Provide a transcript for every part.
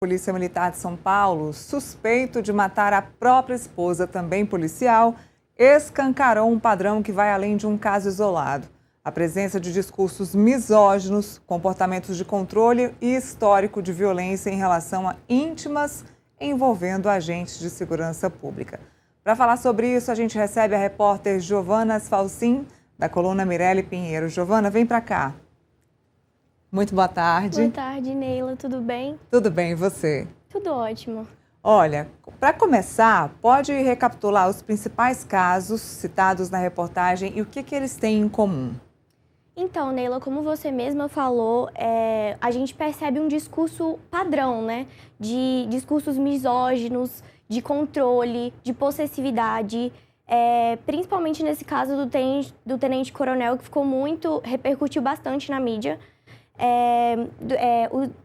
Polícia Militar de São Paulo, suspeito de matar a própria esposa, também policial, escancarou um padrão que vai além de um caso isolado. A presença de discursos misóginos, comportamentos de controle e histórico de violência em relação a íntimas envolvendo agentes de segurança pública. Para falar sobre isso, a gente recebe a repórter Giovana Asfalcin, da coluna Mirelle Pinheiro. Giovana, vem para cá. Muito boa tarde. Boa tarde, Neila. Tudo bem? Tudo bem, e você? Tudo ótimo. Olha, para começar, pode recapitular os principais casos citados na reportagem e o que eles têm em comum? Então, Neila, como você mesma falou, a gente percebe um discurso padrão, né? De discursos misóginos, de controle, de possessividade, principalmente nesse caso do tenente-coronel, que repercutiu bastante na mídia.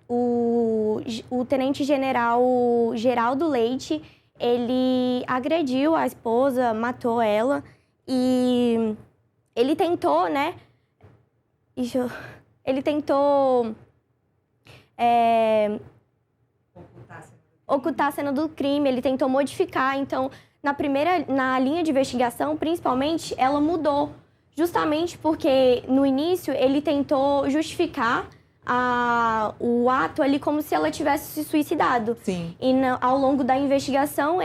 O tenente-general Geraldo Leite, ele agrediu a esposa, matou ela e ele tentou, né? Ele tentou ocultar a cena do crime, ele tentou modificar. Então, na linha de investigação, principalmente, ela mudou. Justamente porque, no início, ele tentou justificar o ato ali como se ela tivesse se suicidado. Sim. E ao longo da investigação,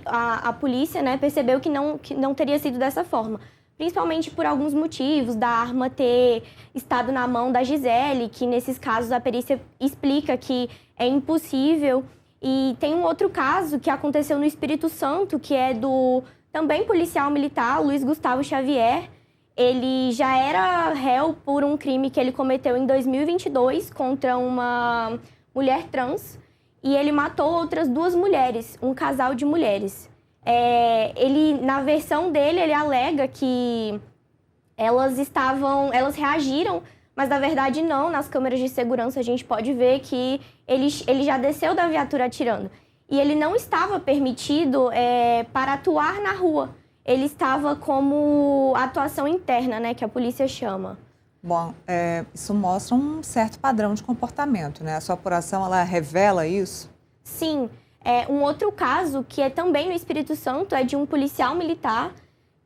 a polícia, né, percebeu que não teria sido dessa forma. Principalmente por alguns motivos, da arma ter estado na mão da Gisele, que nesses casos a perícia explica que é impossível. E tem um outro caso que aconteceu no Espírito Santo, que é do também policial militar, Luiz Gustavo Xavier. Ele já era réu por um crime que ele cometeu em 2022 contra uma mulher trans. E ele matou outras 2 mulheres, um casal de mulheres. Na versão dele, ele alega que elas reagiram, mas na verdade não. Nas câmeras de segurança a gente pode ver que ele já desceu da viatura atirando. E ele não estava permitido para atuar na rua. Ele estava como atuação interna, né, que a polícia chama. Bom, isso mostra um certo padrão de comportamento, né? A sua apuração, ela revela isso? Sim. Um outro caso, que é também no Espírito Santo, é de um policial militar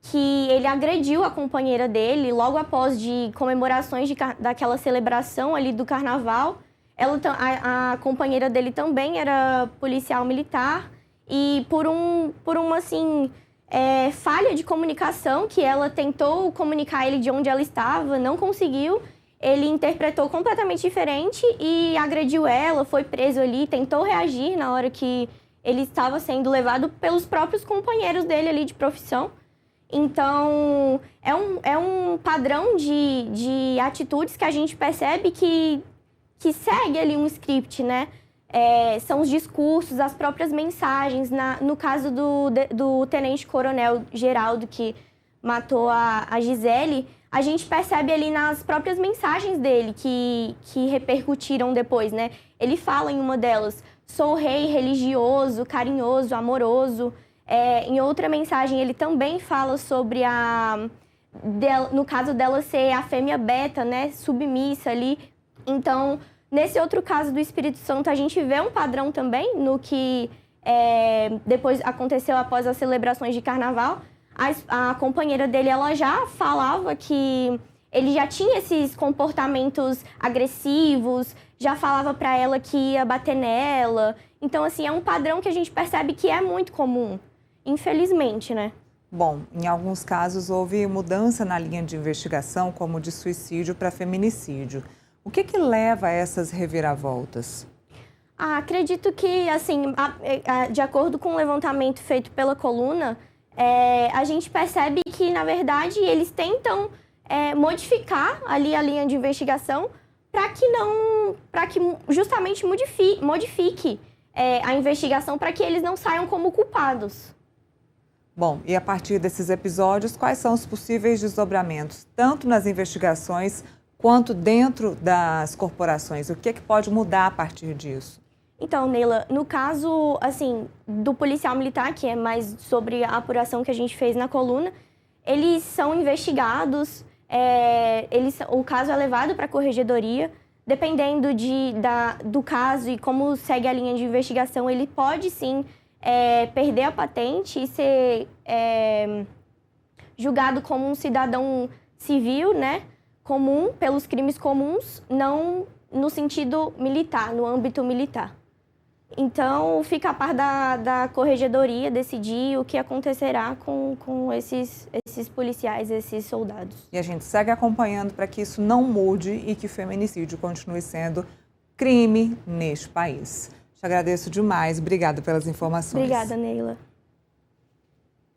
que ele agrediu a companheira dele logo após de comemorações daquela celebração ali do carnaval. A companheira dele também era policial militar e por uma assim... falha de comunicação, que ela tentou comunicar ele de onde ela estava, não conseguiu. Ele interpretou completamente diferente e agrediu ela, foi preso ali, tentou reagir na hora que ele estava sendo levado pelos próprios companheiros dele ali de profissão. Então, é um padrão de atitudes que a gente percebe que segue ali um script, né? São os discursos, as próprias mensagens. No caso do tenente-coronel Geraldo, que matou a Gisele, a gente percebe ali nas próprias mensagens dele que repercutiram depois, né? Ele fala em uma delas, sou rei religioso, carinhoso, amoroso. Em outra mensagem, ele também fala sobre no caso dela ser a fêmea beta, né? Submissa ali. Então... Nesse outro caso do Espírito Santo, a gente vê um padrão também no que depois aconteceu após as celebrações de carnaval. A companheira dele, ela já falava que ele já tinha esses comportamentos agressivos, já falava para ela que ia bater nela. Então, assim, é um padrão que a gente percebe que é muito comum, infelizmente, né? Bom, em alguns casos houve mudança na linha de investigação, como de suicídio para feminicídio. O que leva a essas reviravoltas? Acredito que, assim, de acordo com o levantamento feito pela coluna, a gente percebe que, na verdade, eles tentam modificar ali a linha de investigação para que justamente modifique a investigação para que eles não saiam como culpados. Bom, e a partir desses episódios, quais são os possíveis desdobramentos, tanto nas investigações quanto dentro das corporações? O que pode mudar a partir disso? Então, Neila, no caso, assim, do policial militar, que é mais sobre a apuração que a gente fez na coluna, eles são investigados, o caso é levado para a corregedoria. dependendo do caso e como segue a linha de investigação, ele pode sim perder a patente e ser julgado como um cidadão civil, né, comum, pelos crimes comuns, não no sentido militar, no âmbito militar. Então, fica a par da corregedoria decidir o que acontecerá com esses policiais, esses soldados. E a gente segue acompanhando para que isso não mude e que o feminicídio continue sendo crime neste país. Te agradeço demais. Obrigada pelas informações. Obrigada, Neila.